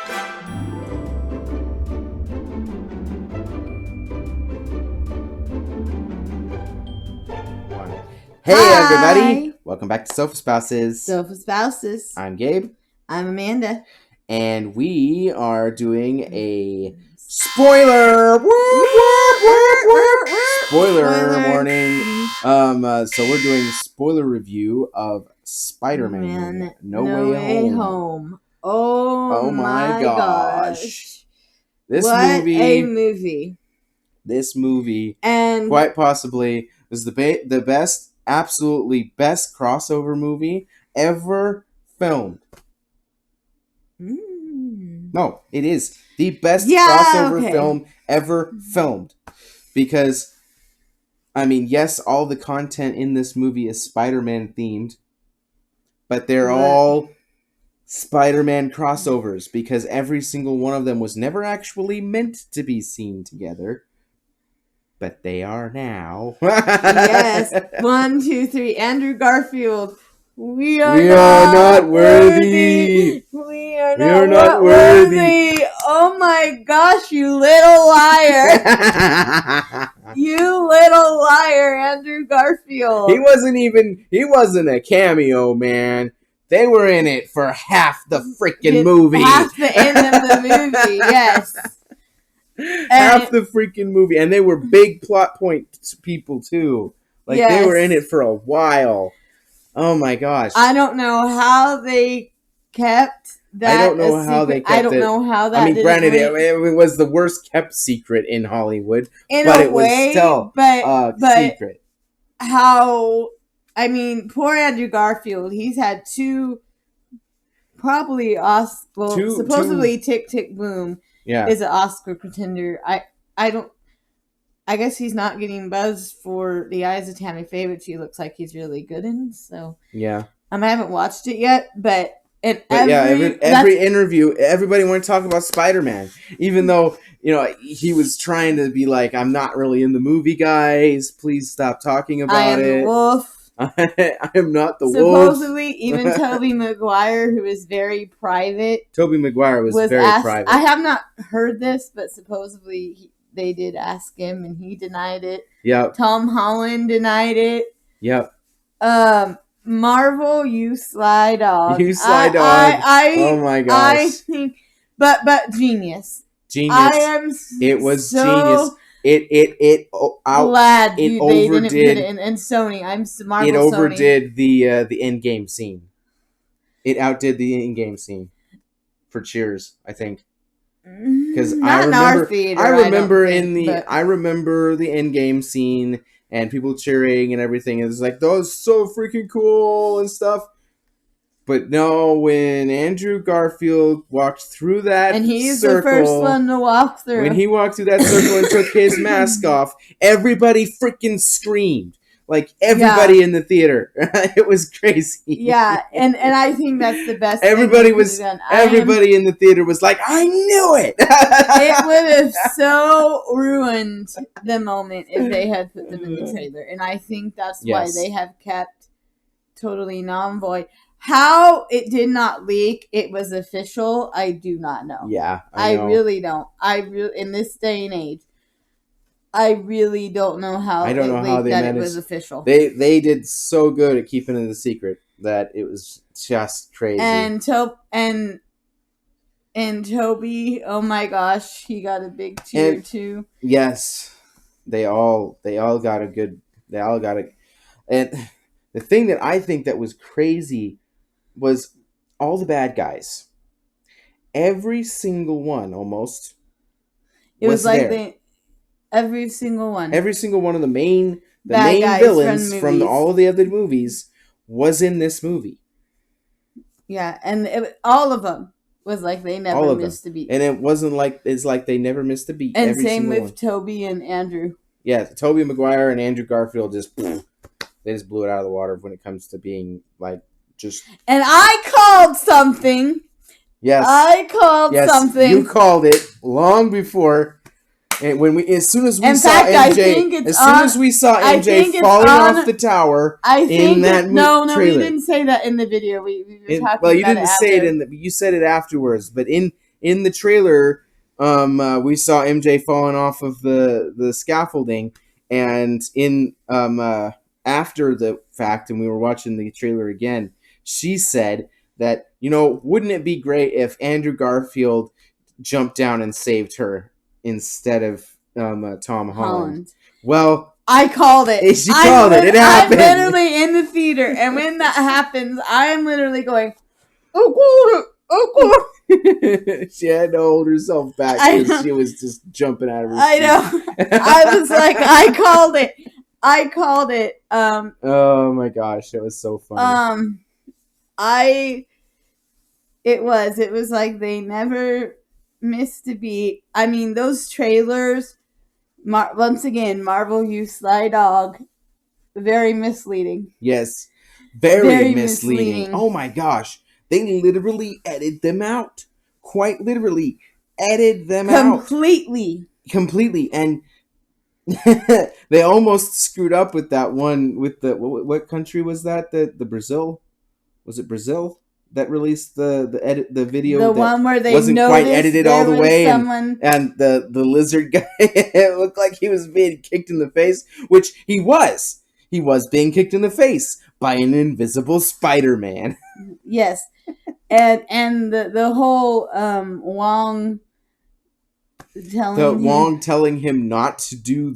Hey Hi. everybody! Welcome back to Sofa Spouses. Sofa Spouses. I'm Gabe. I'm Amanda. And we are doing a spoiler warning. So we're doing spoiler review of Spider-Man No Way Home. Oh my gosh. This movie. This movie, and quite possibly, was the best, absolutely best crossover movie ever filmed. No, it is the best crossover film ever filmed. Because, I mean, yes, all the content in this movie is Spider-Man themed, but they're all Spider-Man crossovers because every single one of them was never actually meant to be seen together. But they are now. Yes. 1, 2, 3. Andrew Garfield. We are not worthy. We are not worthy. Oh my gosh, you little liar. You little liar, Andrew Garfield. He wasn't a cameo, man. They were in it for half the freaking movie. Half the end of the movie, yes. Half the freaking movie. And they were big plot point people, too. Like, yes. They were in it for a while. Oh my gosh. I don't know how they kept that. I don't know how they kept it. I don't know how that. I mean, granted, it was the worst kept secret in Hollywood, but it was still secret. How? I mean, poor Andrew Garfield. He's had two, probably supposedly Tick Tick Boom. Yeah. Is an Oscar contender. I guess he's not getting buzz for The Eyes of Tammy Faye, which he looks like he's really good in. So yeah, I haven't watched it yet, but every interview, everybody wanted to talk about Spider-Man, even though he was trying to be like, I'm not really in the movie, guys. Please stop talking about it. I am the wolf. I am not the wolf. Supposedly, even Tobey Maguire, who is very private. Tobey Maguire was very private. I have not heard this, but supposedly they did ask him, and he denied it. Yep. Tom Holland denied it. Yep. Marvel, you sly dog. You sly dog. Oh my gosh. I think, but genius. Genius. It was genius. Glad they didn't put it in Sony. Marvel. It overdid the end game scene. It outdid the end game scene for Cheers, I think. Because I remember the end game scene and people cheering and everything. It was like, that was so freaking cool and stuff. But no, when Andrew Garfield walked through that circle... And he's the first one to walk through. When he walked through that circle and took his mask off, everybody freaking screamed. Like, everybody in the theater. It was crazy. Yeah, and I think that's the best Everybody in the theater was like, I knew it! It would have so ruined the moment if they had put them in the trailer. And I think that's why they have kept totally non-void. How it did not leak, it was official, I do not know. Yeah, I really don't. In this day and age, I really don't know how it was official. They did so good at keeping it a secret that it was just crazy. And Toby, oh my gosh, he got a big cheer too. Yes, they all got a. And the thing that I think that was crazy was all the bad guys. Every single one, almost. It was like there. Every single one. Every single one of the main villains from all of the other movies was in this movie. Yeah, and all of them was like they never missed a beat. And it wasn't like it's like they never missed a beat. And same with Tobey and Andrew. Yeah, Tobey Maguire and Andrew Garfield they just blew it out of the water when it comes to being like just. And I called something. Yes, I called something. You called it long before. And as soon as we saw MJ falling off the tower in that trailer. No, we didn't say that in the video. We were talking about it. Well, you didn't say it you said it afterwards. But in in the trailer, we saw MJ falling off of the scaffolding, and in after the fact, and we were watching the trailer again, she said that, wouldn't it be great if Andrew Garfield jumped down and saved her instead of Tom Holland? Well, I called it. She called it. It happened. I'm literally in the theater, and when that happens, I am literally going, "Oh God!" She had to hold herself back because she was just jumping out of her seat. I know. I was like, I called it. Oh my gosh, that was so funny. It was like they never missed a beat. I mean, those trailers. Once again, Marvel used Sly Dog. Very misleading. Yes. Very misleading. Oh my gosh. They literally edited them out. Quite literally. Edited them out. Completely. And they almost screwed up with that one with the... What country was that? The Brazil? Was it Brazil? That released the video, the that one where they wasn't quite edited all the way, someone... and the lizard guy, it looked like he was being kicked in the face, which he was being kicked in the face by an invisible Spider-Man. Yes, and the whole Wong telling him not to do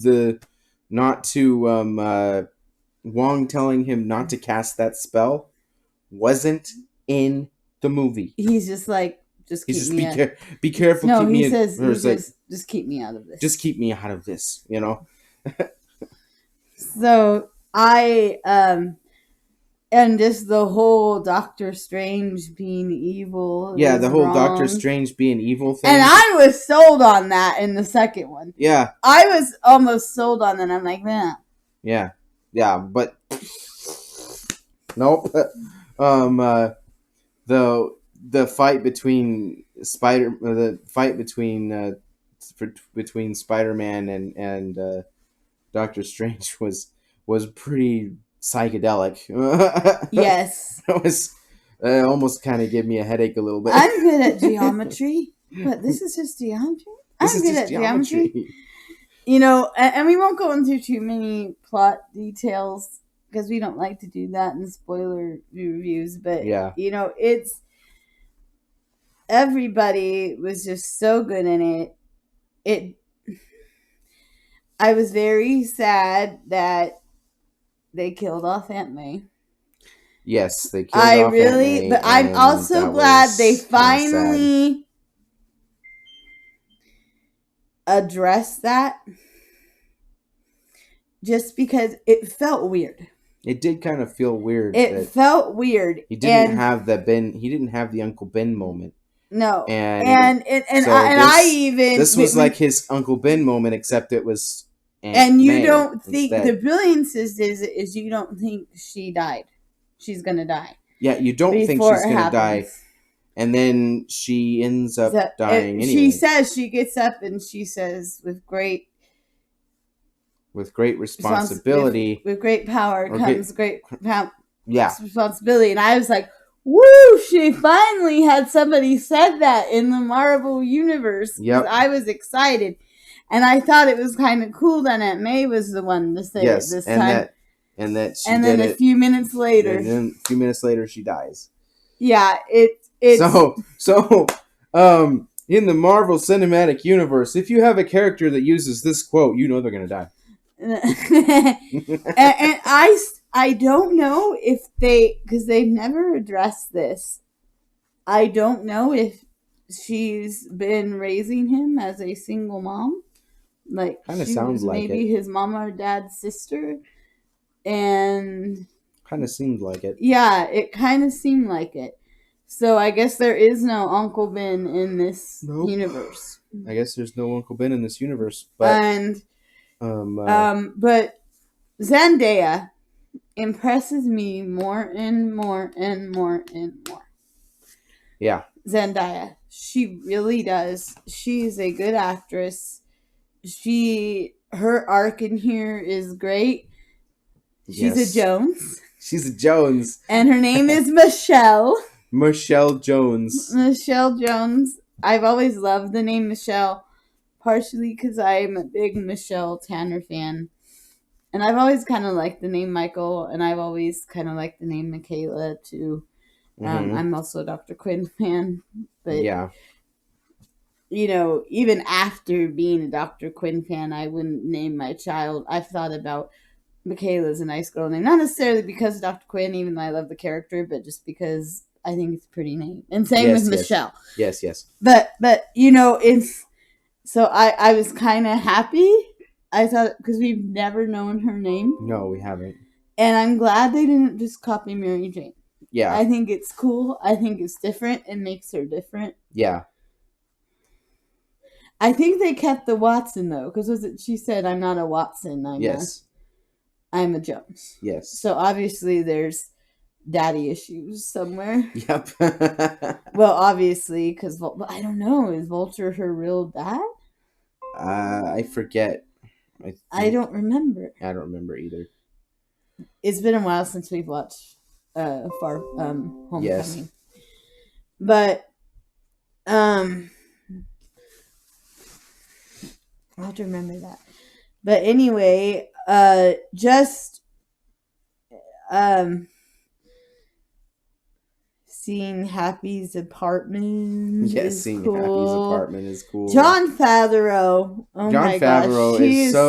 Wong telling him not to cast that spell wasn't in the movie. He's just like, be careful. No, keep he me says, just keep me out of this. Just keep me out of this, So I and just the whole Doctor Strange being evil. Yeah, the whole wrong. Doctor Strange being evil thing. And I was sold on that in the second one. Yeah. I was almost sold on that. I'm like, man. Yeah. Yeah, but nope. The fight between between Spider-Man and Doctor Strange was pretty psychedelic. Yes. It almost kind of gave me a headache a little bit. I'm good at geometry, but this is just geometry. I'm good at geometry. And we won't go into too many plot details because we don't like to do that in spoiler reviews. But, yeah. It's... Everybody was just so good in it. I was very sad that they killed off Aunt May. Yes, they killed off Aunt May. But I'm also glad they finally addressed that. Just because it felt weird. It did kind of feel weird. It felt weird. He didn't have the Uncle Ben moment. No. And this was like his Uncle Ben moment, except it was Aunt May don't think instead. the brilliance is you don't think she died. She's gonna die. Yeah, you don't think she's gonna die, and then she ends up dying anyway. She says, she gets up and she says, with great responsibility, with great power comes great responsibility. And I was like, woo, she finally had somebody said that in the Marvel universe. Yep. I was excited. And I thought it was kind of cool that Aunt May was the one to say it this time. And then a few minutes later. And then a few minutes later she dies. Yeah, it's So in the Marvel Cinematic Universe, if you have a character that uses this quote, they're gonna die. and I don't know if because they've never addressed this. I don't know if she's been raising him as a single mom. Like, kind of sounds like maybe his mom or dad's sister, and kind of seemed like it. Yeah, it kind of seemed like it. So I guess there is no Uncle Ben in this universe. I guess there's no Uncle Ben in this universe, but but Zendaya impresses me more and more and more and more. Yeah. Zendaya. She really does. She's a good actress. Her arc in here is great. She's a Jones. She's a Jones. And her name is Michelle. Michelle Jones. Michelle Jones. I've always loved the name Michelle, partially because I'm a big Michelle Tanner fan. And I've always kind of liked the name Michael, and I've always kind of liked the name Michaela, too. I'm also a Dr. Quinn fan. But, even after being a Dr. Quinn fan, I wouldn't name my child. I've thought about Michaela's a nice girl name. Not necessarily because of Dr. Quinn, even though I love the character, but just because I think it's a pretty name. And same with Michelle. Yes. But it's... So I was kind of happy. I thought, because we've never known her name. No, we haven't. And I'm glad they didn't just copy Mary Jane. Yeah. I think it's cool. I think it's different. It makes her different. Yeah. I think they kept the Watson, though, because she said, I'm not a Watson. I'm a Jones. Yes. So obviously there's daddy issues somewhere. Yep. Well, obviously, because I don't know. Is Vulture her real dad? I forget. I don't remember. I don't remember either. It's been a while since we've watched Homecoming. Yes. But I'll have to remember that. But anyway, seeing Happy's apartment. Yes, seeing cool. Happy's apartment is cool. Jon Favreau. Oh Jon my Favreau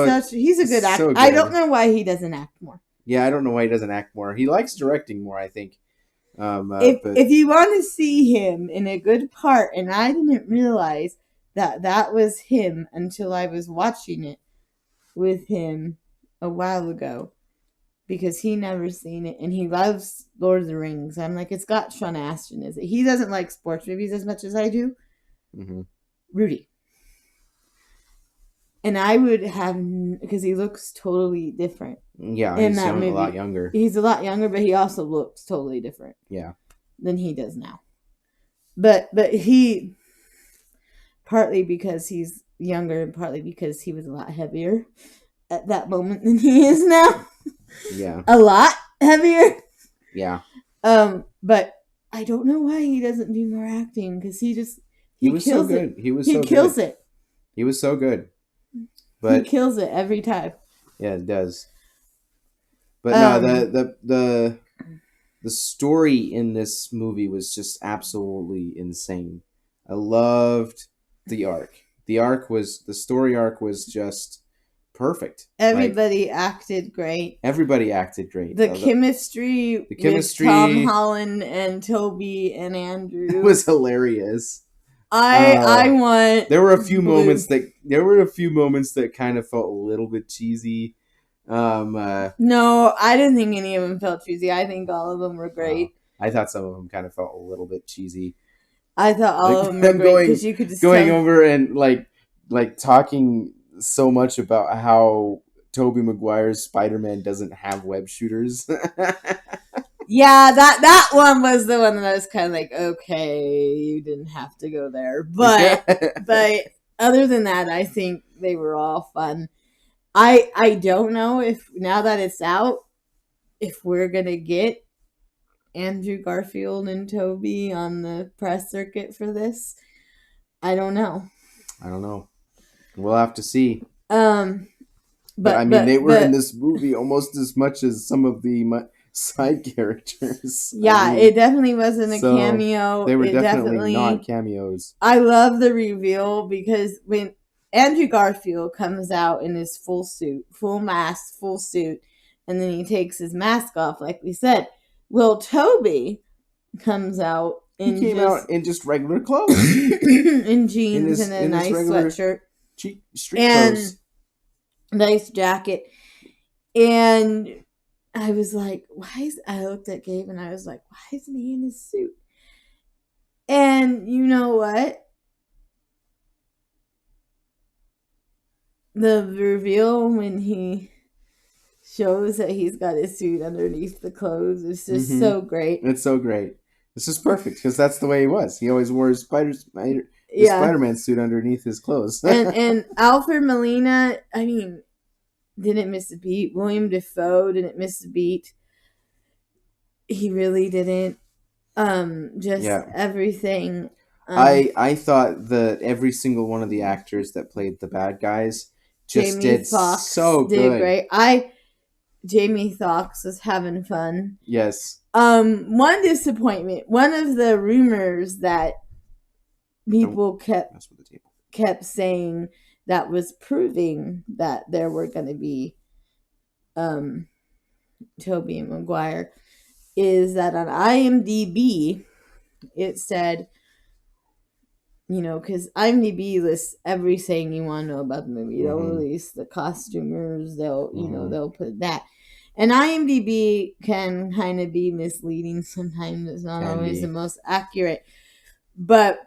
gosh. He's a good actor. So I don't know why he doesn't act more. Yeah, I don't know why he doesn't act more. He likes directing more, I think. If you want to see him in a good part, and I didn't realize that was him until I was watching it with him a while ago, because he never seen it, and he loves Lord of the Rings. I'm like, it's got Sean Astin, is it? He doesn't like sports movies as much as I do. Mm-hmm. Rudy. And I would have, because he looks totally different. Yeah, he's a lot younger. He's a lot younger, but he also looks totally different. Yeah. Than he does now. But he, partly because he's younger and partly because he was a lot heavier at that moment than he is now. Yeah. A lot heavier. Yeah. But I don't know why he doesn't do more acting, because he was so good. He kills it. He was so good. But he kills it every time. Yeah, it does. But no, the story in this movie was just absolutely insane. I loved the arc. The story arc was just perfect. Everybody acted great. The chemistry with Tom Holland and Toby and Andrew was hilarious. There were a few moments that kind of felt a little bit cheesy. No, I didn't think any of them felt cheesy. I think all of them were great. I thought some of them kind of felt a little bit cheesy. I thought all of them were great because you could just going over and like talking so much about how Tobey Maguire's Spider-Man doesn't have web shooters. Yeah, that one was the one that I was kind of like, okay, you didn't have to go there. But other than that, I think they were all fun. I don't know if, now that it's out, if we're going to get Andrew Garfield and Toby on the press circuit for this. I don't know. We'll have to see. But I mean, they were in this movie almost as much as some of the side characters. Yeah, it definitely wasn't a cameo. They were definitely not cameos. I love the reveal, because when Andrew Garfield comes out in his full suit, full mask, full suit, and then he takes his mask off, like we said. Well, Toby comes out in just regular clothes. In jeans and a nice sweatshirt. Street clothes. Nice jacket. And I was like, I looked at Gabe and I was like, why isn't he in his suit? And you know what? The reveal when he shows that he's got his suit underneath the clothes is just so great. It's so great. This is perfect, because that's the way he was. He always wore his Spider-Man suit underneath his clothes. and Alfred Molina, I mean, didn't miss a beat. William Dafoe didn't miss a beat. He really didn't. Everything. I thought that every single one of the actors that played the bad guys just Jamie did Foxx so good. Did great. Jamie Foxx was having fun. Yes. One disappointment. One of the rumors that people kept saying that was proving that there were going to be Tobey Maguire is that on IMDb it said, you know, because IMDb lists everything you want to know about the movie. They'll release the costumers. They'll put that. And IMDb can kind of be misleading sometimes. It's not always the most accurate. But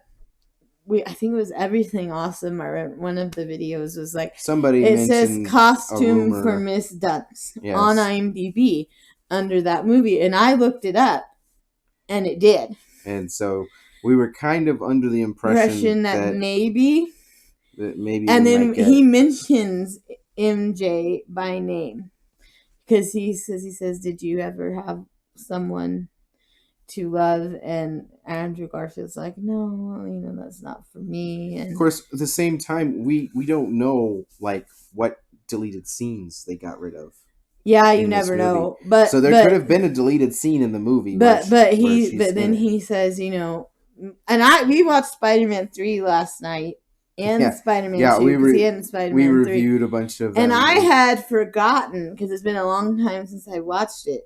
I think it was Everything Awesome. One of the videos was like, it says costume for Miss Dunst on IMDb under that movie. And I looked it up, and it did. And so we were kind of under the impression that maybe. And then he mentions MJ by name. Because he says, did you ever have someone to love? And Andrew Garfield's like, no, you know, that's not for me. And of course, at the same time, we don't know like what deleted scenes they got rid of. Yeah, you never know. But so there could have been a deleted scene in the movie. But then he says, you know, and we watched Spider-Man 3 last night. And Spider-Man 2, because he hadn't Spider-Man 3. We reviewed a bunch of and I had forgotten, because it's been a long time since I watched it.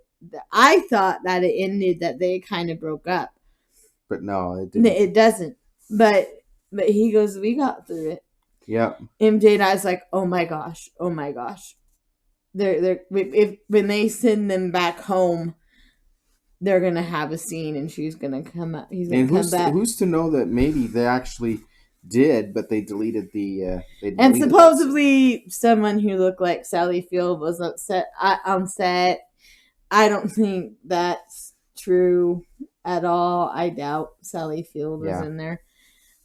I thought that it ended, that they kind of broke up. But no, it didn't. It doesn't. But he goes, we got through it. Yeah. MJ and I was like, oh my gosh. When they send them back home, they're gonna have a scene, and she's gonna come up. He's gonna come back. Who's to know that maybe they actually did, but they deleted the. And supposedly, someone who looked like Sally Field was upset on set. I don't think that's true at all. I doubt Sally Field was in there.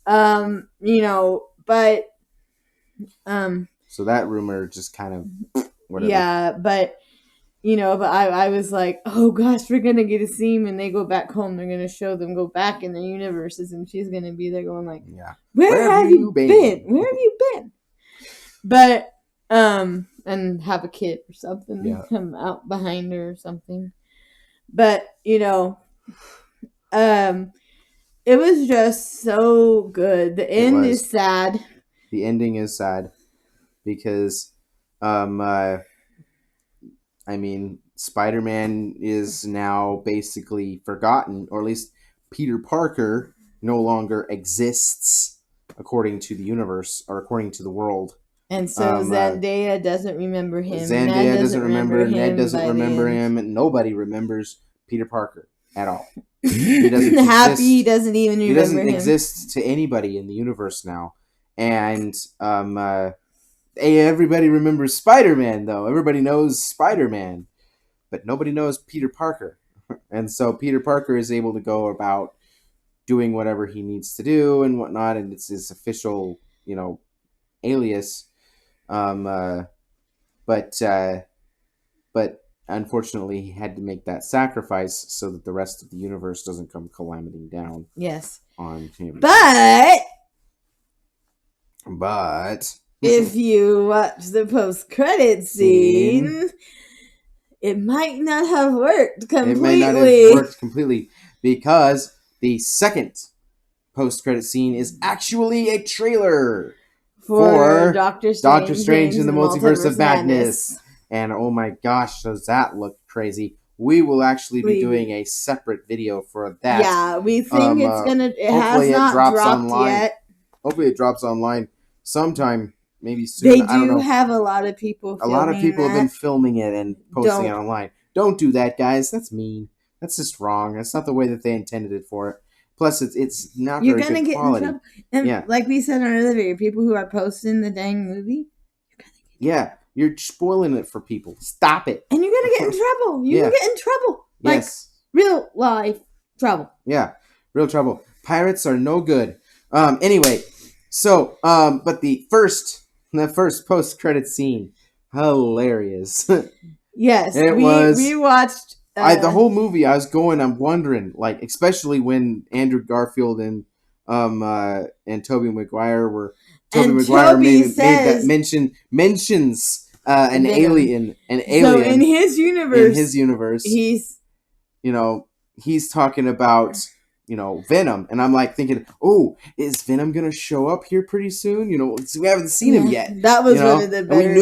You know, but so that rumor just kind of whatever. Yeah, but you know, but I was like, oh gosh, we're gonna get a scene when they go back home. They're gonna show them go back in their universes, and she's gonna be there going like, where have you been? Where have you been? But and have a kid or something come out behind her or something. But you know, it was just so good. The end is sad. The ending is sad because I mean, Spider-Man is now basically forgotten, or at least Peter Parker no longer exists according to the universe, or according to the world. And so Zendaya doesn't remember him. Zendaya doesn't remember him. Ned doesn't remember him. And nobody remembers Peter Parker at all. He doesn't Happy doesn't even remember him. He doesn't exist to anybody in the universe now. And everybody remembers Spider-Man, though. Everybody knows Spider-Man. But nobody knows Peter Parker. And so Peter Parker is able to go about doing whatever he needs to do and whatnot. And it's his official, you know, alias. But unfortunately, he had to make that sacrifice so that the rest of the universe doesn't come calamiting down. Yes. On him. But if you watch the post-credit scene, it might not have worked completely. It might not have worked completely because the second post-credit scene is actually a trailer for Doctor Strange in the Multiverse of Madness. And oh my gosh, does that look crazy. We will actually be doing a separate video for that. Yeah, we think it has not dropped yet. Hopefully it drops online sometime, maybe soon. They do have a lot of people filming have been filming it and posting it online. Don't do that, guys. That's mean. That's just wrong. That's not the way that they intended it for it. Plus, it's not very good quality. You're going to get in trouble. And like we said on another video, people who are posting the dang movie, you're spoiling it for people. Stop it. And you're going to get in trouble. You can get in trouble. Like, real life trouble. Yeah, real trouble. Pirates are no good. Anyway, so, but the first post-credit scene, hilarious. Yes, we watched... the whole movie, I'm wondering, like, especially when Andrew Garfield and and Tobey Maguire were Tobey Maguire made that mentions an alien. So in his universe, he's he's talking about Venom, and I'm like thinking, oh, is Venom gonna show up here pretty soon? We haven't seen him yet. That was one of the better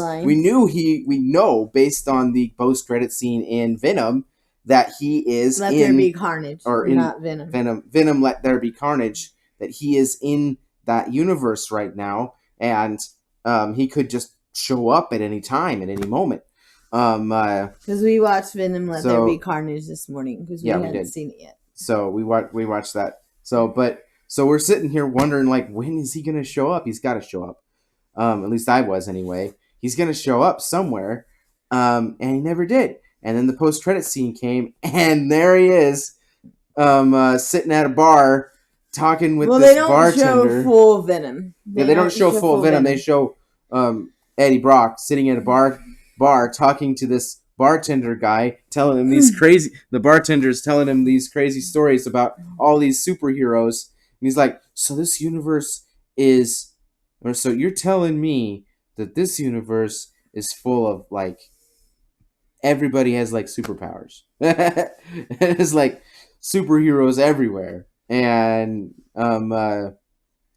lines. We know based on the post-credit scene in Venom that he is Let There Be Carnage, or not Venom. Venom, Let There Be Carnage. That he is in that universe right now, and he could just show up at any time, at any moment. Because we watched Venom Let There Be Carnage this morning because we hadn't seen it yet. So we watched that. So we're sitting here wondering, like, when is he gonna show up? He's got to show up. At least I was anyway. He's gonna show up somewhere, and he never did. And then the post-credit scene came, and there he is, sitting at a bar talking with this bartender. They don't show full Venom. They don't show full Venom. They show Eddie Brock sitting at a bar talking to this bartender guy, telling him the bartender's telling him these crazy stories about all these superheroes. And he's like, so this universe is, or so you're telling me that this universe is full of, like, everybody has, like, superpowers. It's like superheroes everywhere. And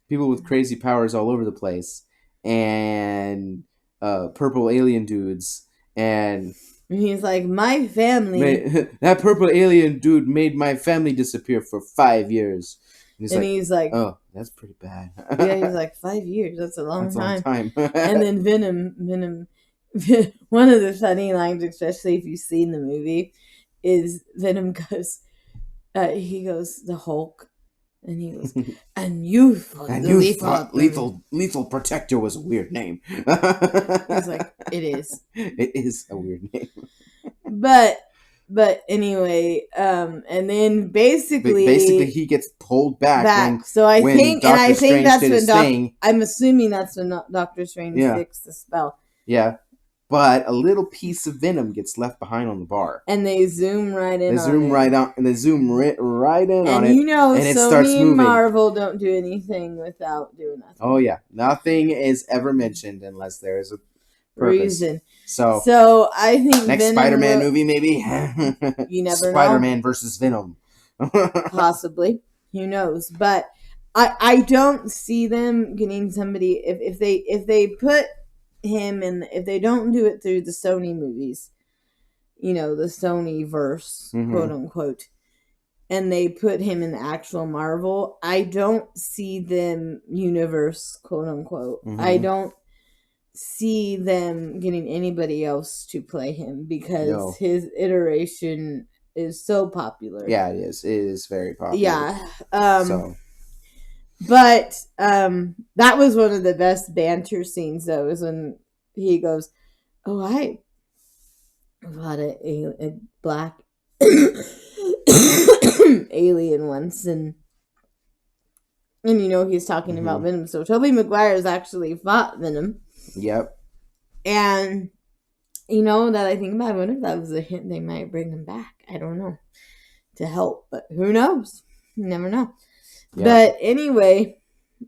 people with crazy powers all over the place. And purple alien dudes. And he's like, my family. That purple alien dude made my family disappear for 5 years. And he's like, oh, that's pretty bad. Yeah, he's like, 5 years. That's a long time. And then Venom, one of the funny lines, especially if you've seen the movie, is Venom goes, he goes, the Hulk. And he goes, and you thought Lethal Protector was a weird name. He's like, it is. It is a weird name. But anyway, and then basically he gets pulled back. So I think that's when I'm assuming that's when Doctor Strange fixes the spell. Yeah. But a little piece of Venom gets left behind on the bar. And they zoom right in on it. They zoom right in on it. And it starts Sony moving. And Marvel don't do anything without doing nothing. Oh, yeah. Nothing is ever mentioned unless there is a purpose. Reason. So I think next Spider-Man movie, maybe? You never know. Spider-Man versus Venom. Possibly. Who knows? But I don't see them getting somebody... If they put... him, and if they don't do it through the Sony movies, the Sony verse, quote unquote, and they put him in the actual Marvel, I don't see them universe, quote unquote. I don't see them getting anybody else to play him because his iteration is so popular. Yeah, it is. It is very popular. Yeah. But that was one of the best banter scenes, though, is when he goes, oh, I fought a black alien once, and he's talking about Venom. So Tobey Maguire has actually fought Venom. Yep. And, that I think about it, I wonder if that was a hint they might bring him back. I don't know. To help, but who knows? You never know. Yeah. But anyway,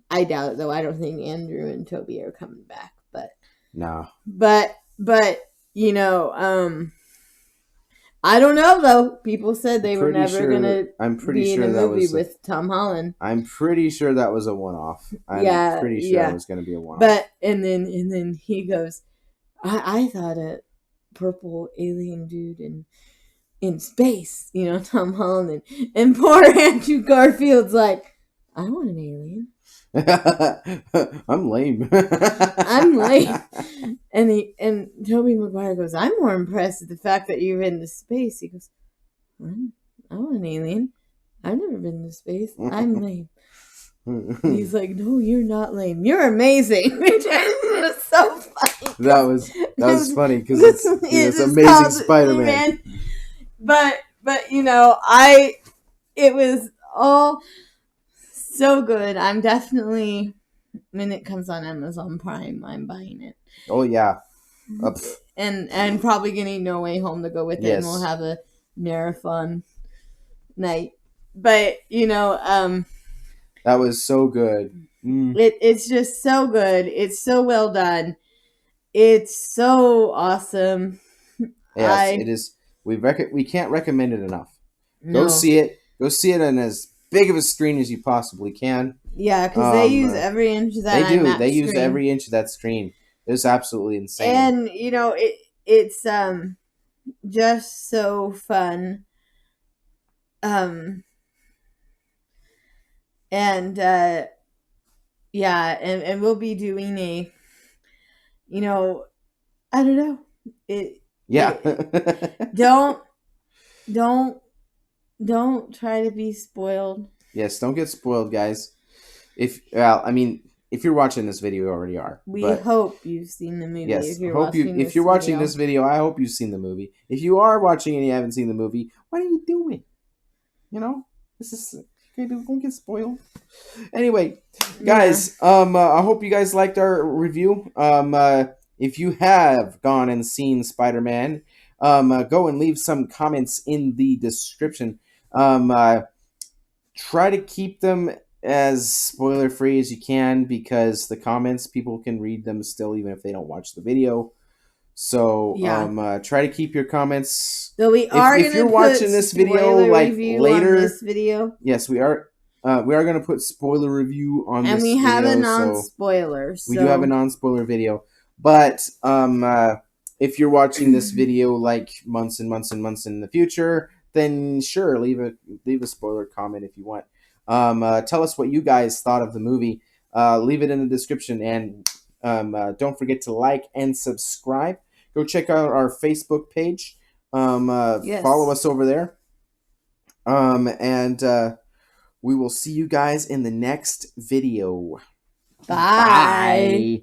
I doubt it, though. I don't think Andrew and Toby are coming back. But no. But I don't know, though. People said they were never gonna be in a movie with Tom Holland. I'm pretty sure that was a one-off. I'm pretty sure it was gonna be a one-off. But and then he goes, I thought a purple alien dude in space, Tom Holland, and poor Andrew Garfield's like, I want an alien. I'm lame. I'm lame. And Tobey Maguire goes, I'm more impressed at the fact that you've been to space. He goes, I want an alien. I've never been to space. I'm lame. He's like, no, you're not lame. You're amazing. Which is so funny. That was funny because it's Amazing Spider-Man. But it was all so good. I'm definitely, when it comes on Amazon Prime, I'm buying it. Oh yeah. And probably getting No Way Home to go with it, and we'll have a marathon night. But That was so good. It's just so good. It's so well done. It's so awesome. Yes, it is. We can't recommend it enough. No. Go see it. Go see it on as big of a screen as you possibly can. Yeah, because they use every inch of that They do. IMAX They use screen. every inch of that screen. It's absolutely insane. And it's just so fun. And yeah, and we'll be doing a, I don't know. Yeah. Don't try to be spoiled. Yes, don't get spoiled, guys. If you're watching this video, you already are. We hope you've seen the movie. Yes, if you're watching this video, I hope you've seen the movie. If you are watching and you haven't seen the movie, what are you doing? This is don't get spoiled. Anyway, guys, I hope you guys liked our review. If you have gone and seen Spider-Man, go and leave some comments in the description. Try to keep them as spoiler free as you can, because the comments, people can read them still even if they don't watch the video. So try to keep your comments. Though we are if you're watching this video like later, this video. Yes, we are. We are going to put spoiler review on this video. And we have a non-spoiler. We do have a non-spoiler video. But if you're watching this video like months and months and months in the future, then sure, leave a spoiler comment if you want. Tell us what you guys thought of the movie. Leave it in the description, and don't forget to like and subscribe. Go check out our Facebook page. Follow us over there. And we will see you guys in the next video. Bye. Bye.